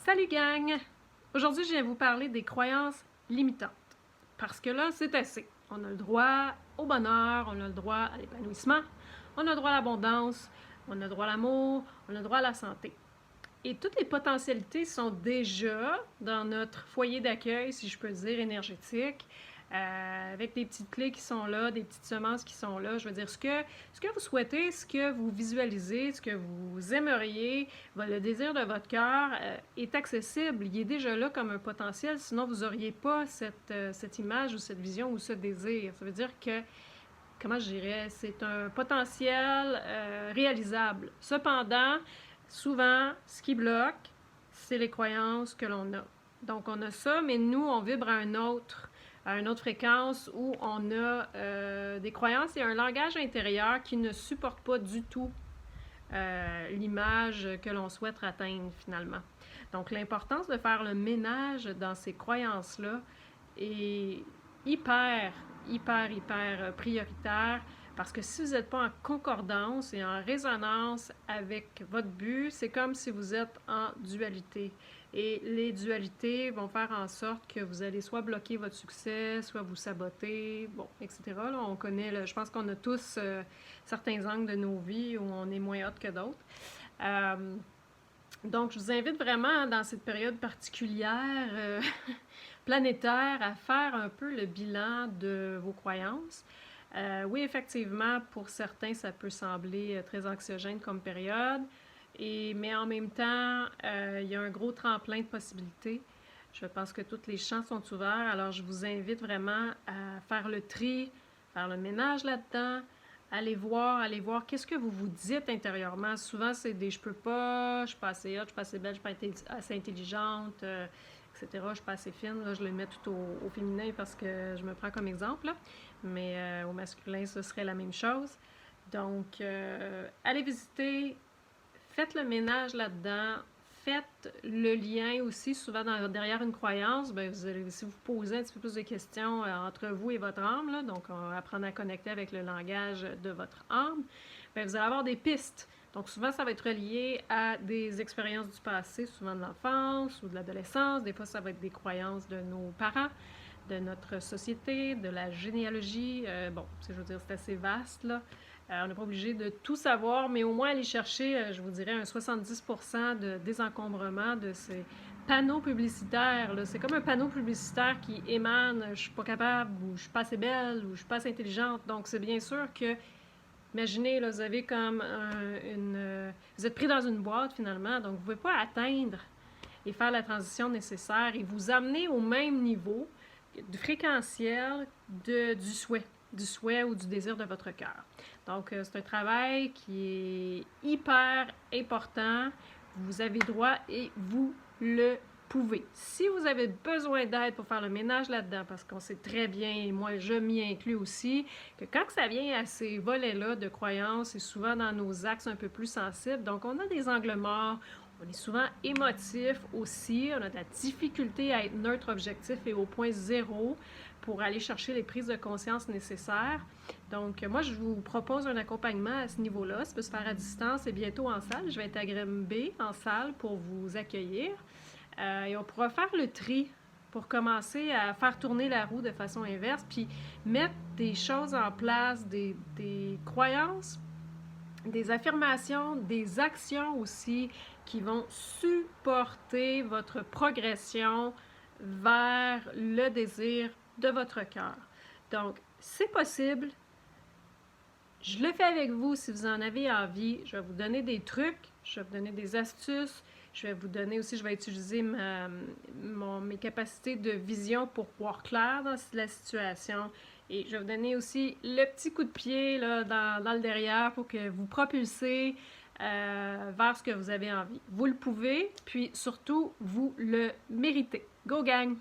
Salut gang! Aujourd'hui, je viens vous parler des croyances limitantes. Parce que là, c'est assez. On a le droit au bonheur, on a le droit à l'épanouissement, on a le droit à l'abondance, on a le droit à l'amour, on a le droit à la santé. Et toutes les potentialités sont déjà dans notre foyer d'accueil, si je peux dire, énergétique, avec des petites clés qui sont là, des petites semences qui sont là. Je veux dire, ce que vous souhaitez, ce que vous visualisez, ce que vous aimeriez, le désir de votre cœur est accessible. Il est déjà là comme un potentiel, sinon vous n'auriez pas cette image ou cette vision ou ce désir. Ça veut dire que, comment je dirais, c'est un potentiel réalisable. Cependant, souvent, ce qui bloque, c'est les croyances que l'on a. Donc, on a ça, mais nous, on vibre à une autre fréquence où on a des croyances et un langage intérieur qui ne supporte pas du tout l'image que l'on souhaite atteindre finalement. Donc, l'importance de faire le ménage dans ces croyances-là est hyper prioritaire parce que si vous n'êtes pas en concordance et en résonance avec votre but, c'est comme si vous êtes en dualité. Et les dualités vont faire en sorte que vous allez soit bloquer votre succès, soit vous saboter, bon, etc. Là, on connaît, je pense qu'on a tous certains angles de nos vies où on est moins hot que d'autres. Donc, je vous invite vraiment dans cette période particulière planétaire à faire un peu le bilan de vos croyances. Oui, effectivement, pour certains, ça peut sembler très anxiogène comme période, mais en même temps, il y a un gros tremplin de possibilités. Je pense que tous les champs sont ouverts, alors je vous invite vraiment à faire le tri, faire le ménage là-dedans, allez voir qu'est-ce que vous vous dites intérieurement. Souvent, c'est des « je peux pas »,« je suis pas assez hot »,« je suis pas assez belle »,« je suis pas assez intelligente », etc. Je suis pas assez fine. Là, je le mets tout au féminin parce que je me prends comme exemple. Là. Mais au masculin, ce serait la même chose. Donc, allez visiter, faites le ménage là-dedans, faites le lien aussi, souvent derrière une croyance, bien, si vous posez un petit peu plus de questions entre vous et votre âme, là, donc apprendre à connecter avec le langage de votre âme, bien, vous allez avoir des pistes. Donc souvent, ça va être relié à des expériences du passé, souvent de l'enfance ou de l'adolescence. Des fois, ça va être des croyances de nos parents, de notre société, de la généalogie. Bon, je veux dire, c'est assez vaste, là. On n'est pas obligé de tout savoir, mais au moins aller chercher, je vous dirais, un 70% de désencombrement de ces panneaux publicitaires. C'est comme un panneau publicitaire qui émane « je suis pas capable » ou « je suis pas assez belle » ou « je suis pas assez intelligente ». Donc, c'est bien sûr que, imaginez, là, vous avez comme vous êtes pris dans une boîte finalement, donc vous ne pouvez pas atteindre et faire la transition nécessaire et vous amener au même niveau du fréquentiel du souhait ou du désir de votre cœur. Donc, c'est un travail qui est hyper important. Vous avez droit et vous le pouvez. Si vous avez besoin d'aide pour faire le ménage là-dedans, parce qu'on sait très bien, et moi je m'y inclus aussi, que quand ça vient à ces volets-là de croyances, c'est souvent dans nos axes un peu plus sensibles. Donc, on a des angles morts, on est souvent émotif aussi, on a de la difficulté à être neutre, objectif et au point zéro pour aller chercher les prises de conscience nécessaires. Donc, moi, je vous propose un accompagnement à ce niveau-là. Ça peut se faire à distance et bientôt en salle. Je vais être à Grimby en salle pour vous accueillir. Et on pourra faire le tri pour commencer à faire tourner la roue de façon inverse, puis mettre des choses en place, des croyances, des affirmations, des actions aussi qui vont supporter votre progression vers le désir de votre cœur. Donc, c'est possible. Je le fais avec vous si vous en avez envie. Je vais vous donner des trucs, je vais vous donner des astuces, je vais vous donner aussi, je vais utiliser mes capacités de vision pour voir clair dans la situation. Et je vais vous donner aussi le petit coup de pied là, dans le derrière pour que vous propulsez vers ce que vous avez envie. Vous le pouvez, puis surtout, vous le méritez. Go gang!